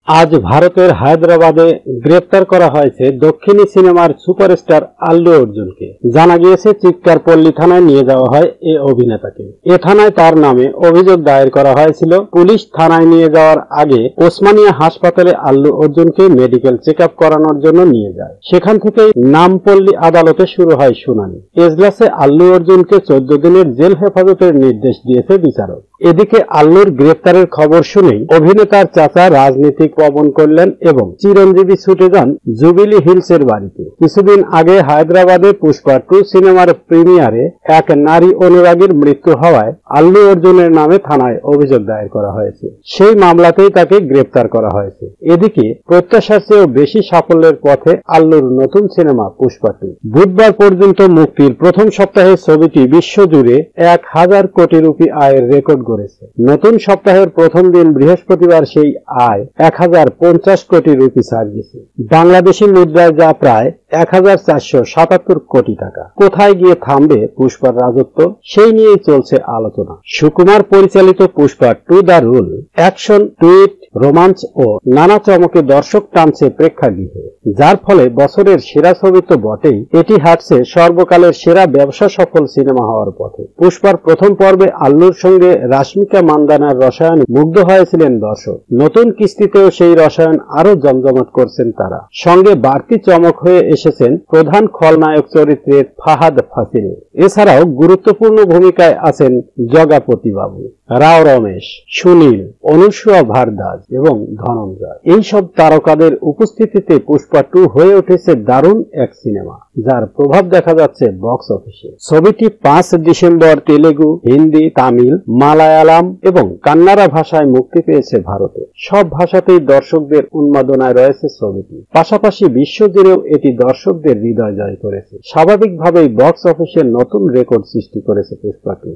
আজ ভারতের হায়দ্রাবাদে গ্রেপ্তার করা হয়েছে দক্ষিণী সিনেমার সুপারস্টার আল্লু অর্জুনকে। জানা গিয়েছে চিৎকার পল্লী থানায় নিয়ে যাওয়া হয় এ অভিনেতাকে। এ থানায় তার নামে অভিযোগ দায়ের করা হয়েছিল। পুলিশ থানায় নিয়ে যাওয়ার আগে ওসমানিয়া হাসপাতালে আল্লু অর্জুনকে মেডিকেল চেক আপ করানোর জন্য নিয়ে যায়। সেখান থেকে নামপল্লী আদালতে শুরু হয় শুনানি। এজলাসে আল্লু অর্জুনকে 14 দিনের জেল হেফাজতের নির্দেশ দিয়েছে বিচারক। এদিকে আল্লুর গ্রেপ্তারের খবর শুনেই অভিনেতার চাচা রাজনীতিক পবন কল্যাণ এবং চিরঞ্জীবী ছুটে যান জুবিলি হিলসের বাড়িতে। কিছুদিন আগে হায়দ্রাবাদে পুষ্পা 2 সিনেমার প্রিমিয়ারে এক নারী অনুরাগীর মৃত্যু হওয়ায় আল্লু অর্জুনের নামে থানায় অভিযোগ দায়ের করা হয়েছে। সেই মামলাতেই তাকে গ্রেপ্তার করা হয়েছে। এদিকে প্রত্যাশার চেয়েও বেশি সাফল্যের পথে আল্লুর নতুন সিনেমা পুষ্পা 2। বুধবার পর্যন্ত মুক্তির প্রথম সপ্তাহে ছবিটি বিশ্বজুড়ে 1000 কোটি রুপি আয়ের রেকর্ড গড়েছে। নতুন সপ্তাহের প্রথম দিন বৃহস্পতিবার সেই আয় 1050 কোটি রুপি ছাড়িয়েছে। বাংলাদেশি মুদ্রায় যা প্রায় 1477 কোটি টাকা। কোথায় গিয়ে থামবে পুষ্পার রাজত্ব, সেই নিয়েই চলছে আলোচনা। সুকুমার পরিচালিত Pushpa 2 the rule action, tweet, রোমাঞ্চ ও নানা চমকে দর্শক টানছে প্রেক্ষাগৃহে, যার ফলে বছরের সেরা ছবি তো বটেই, এটি হাঁটছে সর্বকালের সেরা ব্যবসা সফল সিনেমা হওয়ার পথে। পুষ্পার প্রথম পর্বে আল্লুর সঙ্গে রাশ্মিকা মান্দানার রসায়ন মুগ্ধ হয়েছিলেন দর্শক। নতুন কিস্তিতেও সেই রসায়ন আরো জমজমাট করছেন তারা। সঙ্গে বাড়তি চমক হয়ে এসেছেন প্রধান খলনায়ক চরিত্রের ফাহাদ ফাসিল। এছাড়াও গুরুত্বপূর্ণ ভূমিকায় আছেন জগাপতি বাবু, রাও রমেশ, সুনীল, অনুসুয়া ভারদ্বাজ এবং ধনঞ্জয়। এইসব তারকাদের উপস্থিতিতে পুষ্পা 2 হয়ে উঠেছে দারুণ এক সিনেমা, যার প্রভাব দেখা যাচ্ছে বক্স অফিসে। ছবিটি 5 ডিসেম্বর তেলেগু, হিন্দি, তামিল, মালায়ালাম এবং কান্নাড়া ভাষায় মুক্তি পেয়েছে ভারতে। সব ভাষাতেই দর্শকদের উন্মাদনায় রয়েছে ছবিটি। পাশাপাশি বিশ্বজুড়েও এটি দর্শকদের হৃদয় জয় করেছে। স্বাভাবিকভাবেই বক্স অফিসে নতুন রেকর্ড সৃষ্টি করেছে পুষ্পা 2।